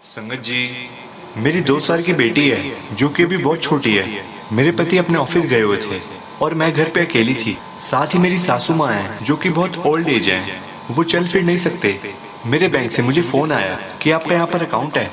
संगत जी, मेरी 2 साल की बेटी है जो कि अभी बहुत छोटी है। मेरे पति अपने ऑफिस गए हुए थे और मैं घर पे अकेली थी। साथ ही मेरी सासू माँ है जो कि बहुत ओल्ड एज है, वो चल फिर नहीं सकते। मेरे बैंक से मुझे फ़ोन आया कि आपका यहाँ पर अकाउंट है।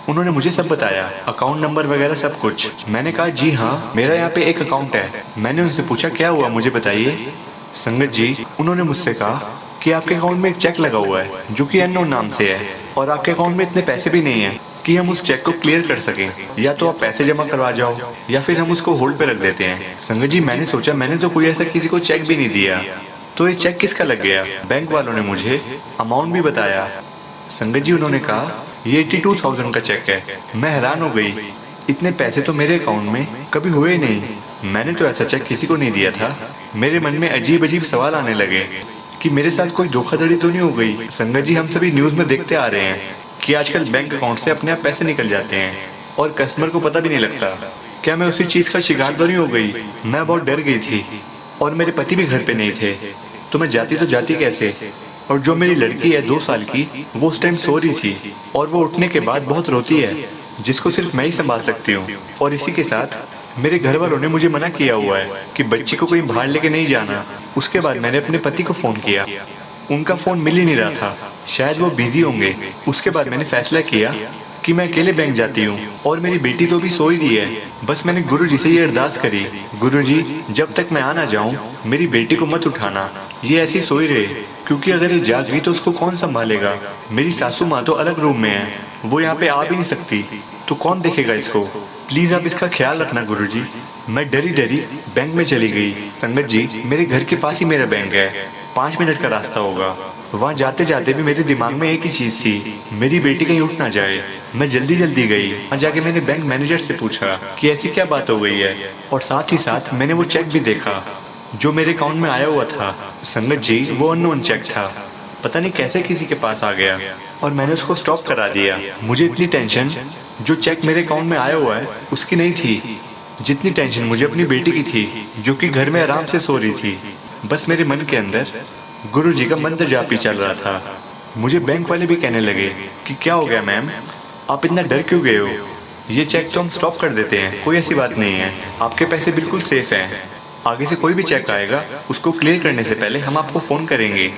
उन्होंने मुझे सब बताया, अकाउंट नंबर वगैरह सब कुछ। मैंने कहा जी हाँ, मेरा यहाँ पे एक अकाउंट है। मैंने उनसे पूछा क्या हुआ मुझे बताइए। संगत जी, उन्होंने मुझसे कहा कि आपके अकाउंट में एक चेक लगा हुआ है जो कि अननोन नाम से है और आपके अकाउंट में इतने पैसे भी नहीं है कि हम उस चेक को क्लियर कर सकें। या तो आप पैसे जमा करवा जाओ या फिर हम उसको होल्ड पे रख देते हैं। संगत जी, मैंने सोचा मैंने तो कोई ऐसा किसी को चेक भी नहीं दिया, तो ये चेक किसका लग गया। बैंक वालों ने मुझे अमाउंट भी बताया। संगत जी, उन्होंने कहा ये 82,000 का चेक है। मैं हैरान हो गई, इतने पैसे तो मेरे अकाउंट में कभी हुए नहीं। मैंने तो ऐसा चेक किसी को नहीं दिया था। मेरे मन में अजीब अजीब सवाल आने लगे कि मेरे साथ कोई धोखाधड़ी तो नहीं हो गई। संगत जी, हम सभी न्यूज़ में देखते आ रहे हैं कि आजकल बैंक अकाउंट से अपने आप पैसे निकल जाते हैं और कस्टमर को पता भी नहीं लगता। क्या मैं उसी चीज़ का शिकार तो नहीं हो गई। मैं बहुत डर गई थी और मेरे पति भी घर पे नहीं थे, तो मैं जाती कैसे। और जो मेरी लड़की है 2 साल की, वो उस टाइम सो रही थी और वो उठने के बाद बहुत रोती है, जिसको सिर्फ मैं ही संभाल सकती हूँ। और इसी के साथ मेरे घर वालों ने मुझे मना किया हुआ है कि बच्ची को कहीं बाहर लेके नहीं जाना। उसके बाद मैंने अपने पति को फ़ोन किया, उनका फ़ोन मिल ही नहीं रहा था, शायद वो बिजी होंगे। उसके बाद मैंने फैसला किया कि मैं अकेले बैंक जाती हूँ और मेरी बेटी तो भी सो ही रही है। बस मैंने गुरुजी से ये अरदास करी, गुरुजी जब तक मैं आ ना जाऊँ मेरी बेटी को मत उठाना, ये ऐसी सोई रहे, क्योंकि अगर ये जाग गई तो उसको कौन संभालेगा। मेरी सासू माँ तो अलग रूम में है, वो यहाँ पे आ भी नहीं सकती, तो कौन देखेगा इसको। प्लीज़ आप इसका ख्याल रखना गुरुजी। मैं डरी डरी बैंक में चली गई। संगत जी, मेरे घर के पास ही मेरा बैंक है, 5 मिनट का रास्ता होगा। वहाँ जाते जाते भी मेरे दिमाग में एक ही चीज़ थी, मेरी बेटी कहीं उठ ना जाए। मैं जल्दी गई। वहाँ जाके मैंने बैंक मैनेजर से पूछा कि ऐसी क्या बात हो गई है, और साथ ही साथ मैंने वो चेक भी देखा जो मेरे अकाउंट में आया हुआ था। संगत जी, वो अननोन चेक था, पता नहीं कैसे किसी के पास आ गया और मैंने उसको स्टॉप करा दिया। मुझे इतनी टेंशन जो चेक मेरे अकाउंट में आया हुआ है उसकी नहीं थी, जितनी टेंशन मुझे अपनी बेटी की थी जो कि घर में आराम से सो रही थी। बस मेरे मन के अंदर गुरुजी का मंत्र जाप ही चल रहा था। मुझे बैंक वाले भी कहने लगे कि क्या हो गया मैम, आप इतना डर क्यों गए हो, ये चेक तो हम स्टॉप कर देते हैं, कोई ऐसी बात नहीं है, आपके पैसे बिल्कुल सेफ हैं। आगे से कोई भी चेक आएगा उसको क्लियर करने से पहले हम आपको फ़ोन करेंगे।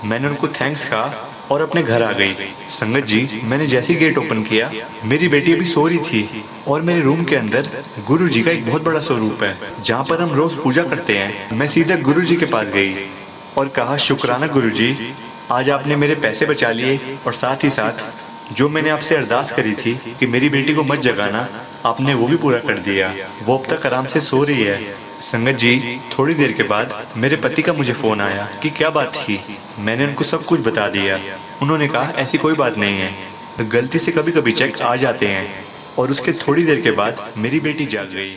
मैंने उनको थैंक्स कहा और अपने घर आ गई। संगत जी, मैंने जैसे ही गेट ओपन किया मेरी बेटी अभी सो रही थी और मेरे रूम के अंदर गुरुजी का एक बहुत बड़ा स्वरूप है जहाँ पर हम रोज़ पूजा करते हैं। मैं सीधा गुरुजी के पास गई और कहा, शुक्राना गुरुजी, आज आपने मेरे पैसे बचा लिए और साथ ही साथ जो मैंने आपसे अरदास करी थी कि मेरी बेटी को मत जगाना, आपने वो भी पूरा कर दिया। वो अब तक आराम से सो रही है। संगत जी, थोड़ी देर के बाद मेरे पति का मुझे फ़ोन आया कि क्या बात थी। मैंने उनको सब कुछ बता दिया। उन्होंने कहा ऐसी कोई बात नहीं है, गलती से कभी कभी चेक आ जाते हैं। और उसके थोड़ी देर के बाद मेरी बेटी जाग गई।